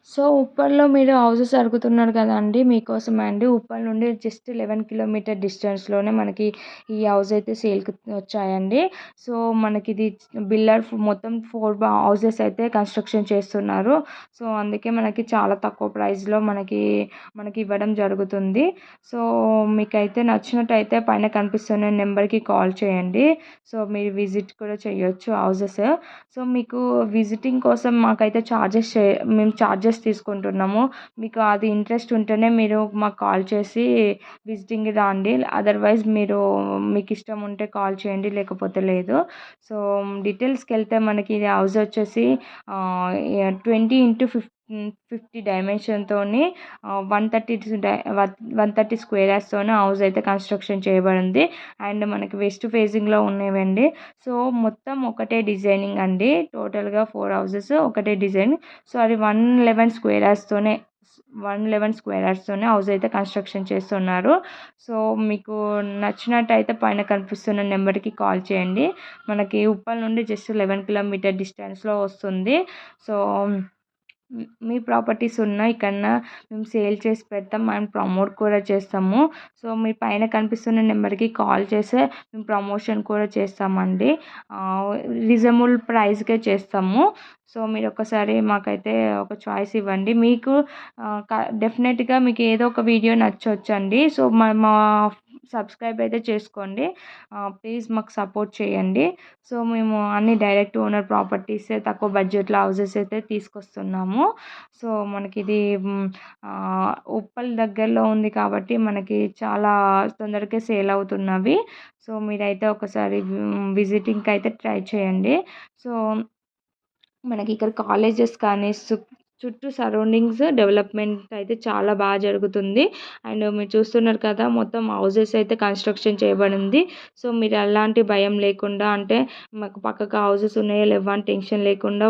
So, ఉప్పల్‌లో మీరు houses అడుగుతున్నారు కదండీ! మీకోసమే అండి. ఉప్పల్ నుండి జస్ట్ 11 కిలోమీటర్ డిస్టెన్స్‌లోనే మనకి ఈ హౌస్ అయితే సేల్‌కి వచ్చాయండి. సో, మనకిది బిల్డర్ మొత్తం 4 హౌసెస్ అయితే కన్‌స్ట్రక్షన్ చేస్తున్నారు. సో, అందుకే మనకి చాలా తక్కువ ప్రైస్‌లో మనకి ఇవ్వడం జరుగుతుంది. సో, మీకైతే నచ్చినట్టయితే పైన కనిపిస్తున్న నెంబర్‌కి కాల్ చేయండి. సో, మీరు విజిట్ కూడా చేయొచ్చు హౌసెస్. సో, మీకు విజిటింగ్ కోసం మాకైతే మేము చార్జెస్ తీసుకుంటున్నాము. మీకు అది ఇంట్రెస్ట్ ఉంటేనే మీరు మాకు కాల్ చేసి విజిటింగ్‌కి రండి. అదర్‌వైజ్ మీకిష్టం ఉంటే కాల్ చేయండి. లేకపోతే లేదు. సో, డీటెయిల్స్‌కెళ్తే మనకి ఇది హౌస్ వచ్చేసి 20x50 డైమెన్షన్‌తోని 130 స్క్వేర్ యార్డ్స్‌తోని హౌస్ అయితే కన్‌స్ట్రక్షన్ చేయబడింది. అండ్ మనకి వెస్ట్ ఫేసింగ్‌లో ఉన్నవండి. సో, మొత్తం ఒకటే డిజైనింగ్ అండి. టోటల్‌గా 4 హౌసెస్ ఒకటే డిజైన్. సో, అది 111 స్క్వేర్ యార్డ్స్‌తోనే హౌస్ అయితే కన్‌స్ట్రక్షన్ చేస్తున్నారు. సో, మీకు నచ్చినట్టయితే పైన కనిపిస్తున్న నెంబర్‌కి కాల్ చేయండి. మనకి ఉప్పల్ నుండి జస్ట్ 11 కిలోమీటర్ డిస్టెన్స్‌లో వస్తుంది. సో, మీ ప్రాపర్టీస్ ఉన్న ఇక్కడన మేము సేల్ చేసి పెడతాం అండ్ ప్రమోట్ కూడా చేస్తాము. సో, మీ పైన కనిపిస్తున్న నెంబర్‌కి కాల్ చేస్తే మేము ప్రమోషన్ కూడా చేస్తామండి. రీజనబుల్ ప్రైస్‌కే చేస్తాము. సో, మీరొకసారి మాకైతే ఒక చాయిస్ ఇవ్వండి. మీకు డెఫినెట్‌గా మీకు ఏదో ఒక వీడియో నచ్చొచ్చండి. సో, మా సబ్స్క్రైబ్ అయితే చేసుకోండి. ప్లీజ్ మాకు సపోర్ట్ చేయండి. సో, మేము అన్ని డైరెక్ట్ ఓనర్ ప్రాపర్టీసే తక్కువ బడ్జెట్‌లో హౌసెస్ అయితే తీసుకొస్తున్నాము. సో, మనకిది ఉప్పల్ దగ్గరలో ఉంది కాబట్టి మనకి చాలా తొందరగా సేల్ అవుతున్నవి. సో, మీరైతే ఒకసారి విజిటింగ్‌కి అయితే ట్రై చేయండి. సో, మనకి ఇక్కడ కాలేజెస్ కానీ చుట్టూ సరౌండింగ్స్ డెవలప్మెంట్ అయితే చాలా బాగా జరుగుతుంది. అండ్ మీరు చూస్తున్నారు కదా! మొత్తం హౌసెస్ అయితే కన్‌స్ట్రక్షన్ చేయబడింది. సో, మీరు ఎలాంటి భయం లేకుండా అంటే మాకు పక్కకు హౌసెస్ ఉన్నాయా లేవా అని టెన్షన్ లేకుండా